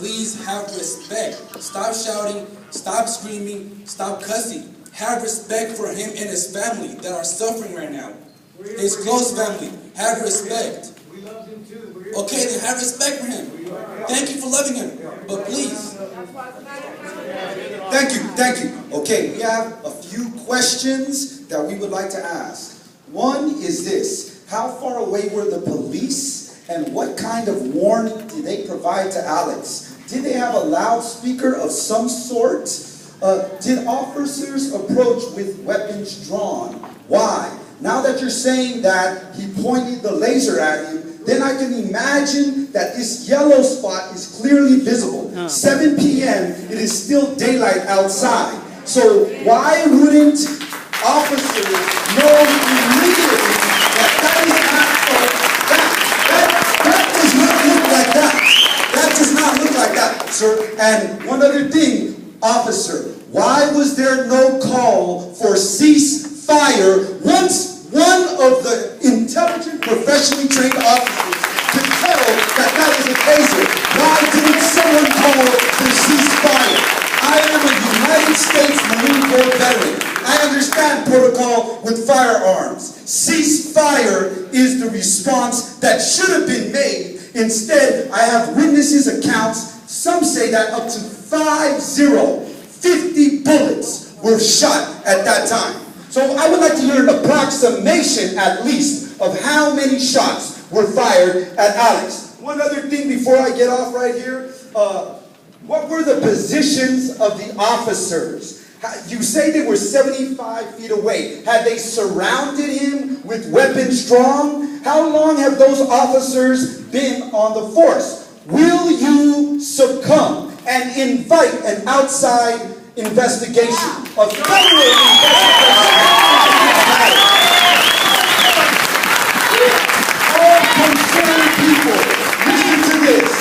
please have respect. Stop shouting, stop screaming, stop cussing. Have respect for him and his family that are suffering right now. His close family. Have respect. We love him too. Okay, then have respect for him. Thank you for loving him. But please. Thank you. Okay, we have a few questions that we would like to ask. One is this: how far away were the police, and what kind of warning did they provide to Alex? Did they have a loudspeaker of some sort? Did officers approach with weapons drawn? Why? Now that you're saying that he pointed the laser at him, then I can imagine that this yellow spot is clearly visible. 7 p.m., it is still daylight outside. So why wouldn't officers know immediately that is not that does not look like that. That does not look like that, sir. And one other thing, officer, why was there no call for ceasefire once one of the intelligent, professionally trained officers could tell that is a taser? Why didn't someone call for ceasefire? I am a United States Marine Corps veteran. I understand protocol with firearms. Ceasefire is the response that should have been made. Instead, I have witnesses' accounts. Some say that up to 50 bullets were shot at that time. So I would like to hear an approximation, at least, of how many shots were fired at Alex. One other thing before I get off right here. What were the positions of the officers? You say they were 75 feet away. Had they surrounded him with weapons drawn? How long have those officers been on the force? Will you succumb and invite an outside investigation, a federal investigation? All concerned people, listen to this.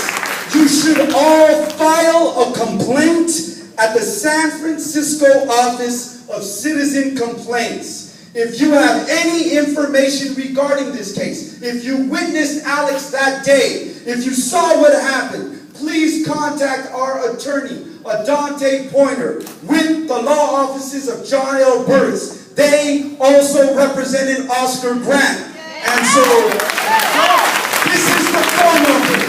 You should all file a complaint at the San Francisco office of citizen complaints. If you have any information regarding this case, if you witnessed Alex that day, if you saw what happened, please contact our attorney, Adante Pointer, with the law offices of John L. Burris. They also represented Oscar Grant. And so, this is the phone number.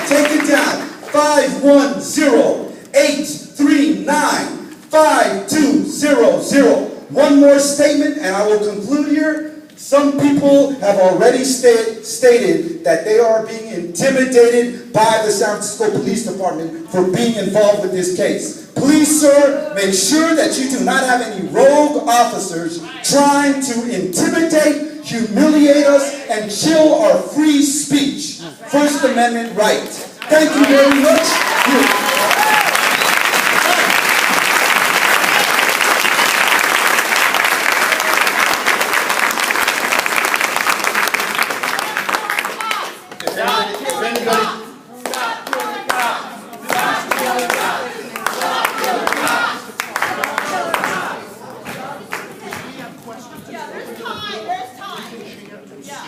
Take it down. 510-839-5200. One more statement and I will conclude here. Some people have already stated that they are being intimidated by the San Francisco Police Department for being involved with this case. Please, sir, make sure that you do not have any rogue officers trying to intimidate, humiliate us, and kill our free speech. First Amendment right. Thank you very much.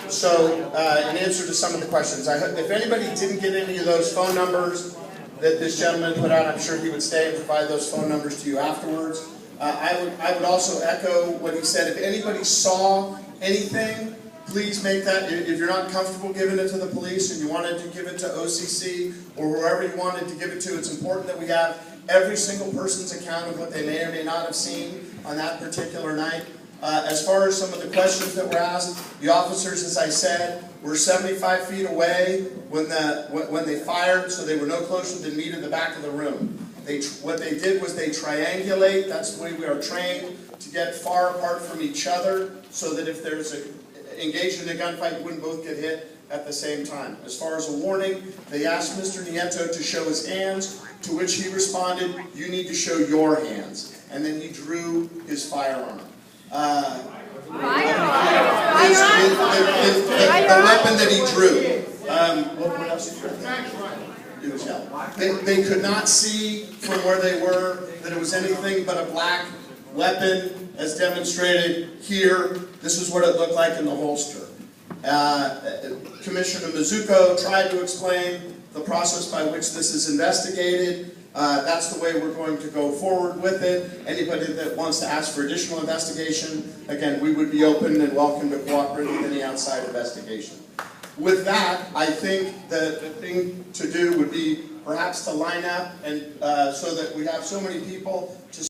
So, in answer to some of the questions, if anybody didn't get any of those phone numbers that this gentleman put out, I'm sure he would stay and provide those phone numbers to you afterwards. I would also echo what he said. If anybody saw anything, please make that. If you're not comfortable giving it to the police and you wanted to give it to OCC or whoever you wanted to give it to, it's important that we have every single person's account of what they may or may not have seen on that particular night. As far as some of the questions that were asked, the officers, as I said, were 75 feet away when they fired, so they were no closer than me to the back of the room. What they did was they triangulate. That's the way we are trained, to get far apart from each other so that if there's engaged in a gunfight, you wouldn't both get hit at the same time. As far as a warning, they asked Mr. Nieto to show his hands, to which he responded, "You need to show your hands." And then he drew his firearm. The weapon that he drew. What else did he drew? They could not see from where they were that it was anything but a black weapon, as demonstrated here. This is what it looked like in the holster. Commissioner Mizuko tried to explain the process by which this is investigated. That's the way we're going to go forward with it. Anybody that wants to ask for additional investigation, again, we would be open and welcome to cooperate with any outside investigation. With that, I think that the thing to do would be perhaps to line up and so that we have so many people to